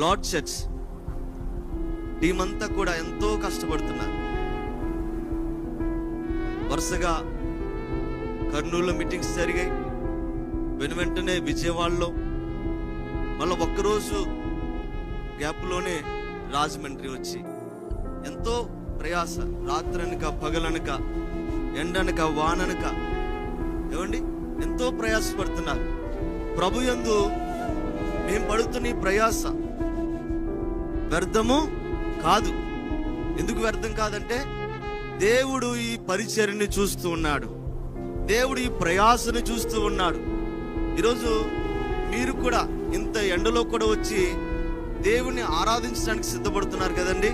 Lord church team అంతా కూడా ఎంతో కష్టపడుతున్నారు. వరుసగా కర్నూలులో మీటింగ్స్ జరిగాయి, వెంటనే విజయవాడలో, మళ్ళీ ఒక్కరోజు గ్యాప్లోనే రాజమండ్రి వచ్చి ఎంతో ప్రయాస, రాత్రనక పగలనక ఎండనక వాననక ఏమండి ఎంతో ప్రయాసపడుతున్నారు. ప్రభు యందు మేము పడుతున్న ఈ ప్రయాస వ్యర్థము కాదు. ఎందుకు వ్యర్థం కాదంటే దేవుడు ఈ పరిచర్యని చూస్తూ ఉన్నాడు, దేవుడు ఈ ప్రయాసను చూస్తూ ఉన్నాడు. ఈరోజు మీరు కూడా ఇంత ఎండలో కూడా వచ్చి దేవుణ్ణి ఆరాధించడానికి సిద్ధపడుతున్నారు కదండి.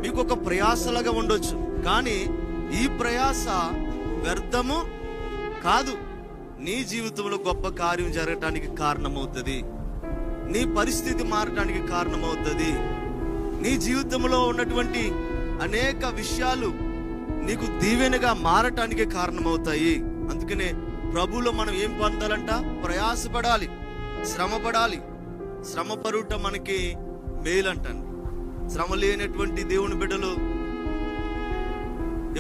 మీకు ఒక ప్రయాసలాగా ఉండొచ్చు, కానీ ఈ ప్రయాస వ్యర్థము కాదు. నీ జీవితంలో గొప్ప కార్యం జరగటానికి కారణమవుతుంది, నీ పరిస్థితి మారటానికి కారణమవుతుంది, నీ జీవితంలో ఉన్నటువంటి అనేక విషయాలు నీకు దీవెనగా మారటానికి కారణమవుతాయి. అందుకనే ప్రభువులో మనం ఏం పొందాలంట? ప్రయాసపడాలి, శ్రమపడాలి. శ్రమ పరుట మనకి మేలంటండి. శ్రమ లేనటువంటి దేవుని బిడ్డలు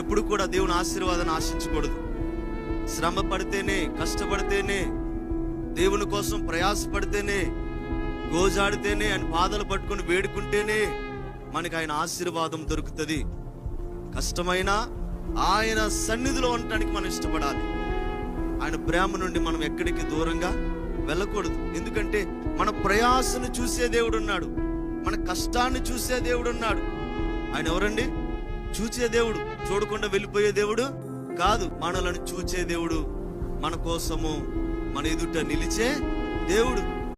ఎప్పుడు కూడా దేవుని ఆశీర్వాదాన్ని ఆశించకూడదు. శ్రమ పడితేనే, కష్టపడితేనే, దేవుని కోసం ప్రయాసపడితేనే, గోజాడితేనే, ఆయన పాదాలు పట్టుకొని వేడుకుంటేనే మనకి ఆయన ఆశీర్వాదం దొరుకుతుంది. కష్టమైనా ఆయన సన్నిధిలో ఉండటానికి మనం ఇష్టపడాలి. ఆయన ప్రేమ నుండి మనం ఎక్కడికి దూరంగా వెళ్ళకూడదు. ఎందుకంటే మన ప్రయాసను చూసే దేవుడు ఉన్నాడు, మన కష్టాన్ని చూసే దేవుడు ఉన్నాడు. ఆయన ఎవరండి? చూసే దేవుడు, చూడకుండా వెళ్ళిపోయే దేవుడు కాదు. మనలను చూచే దేవుడు, మన కోసము మన ఎదుట నిలిచే దేవుడు.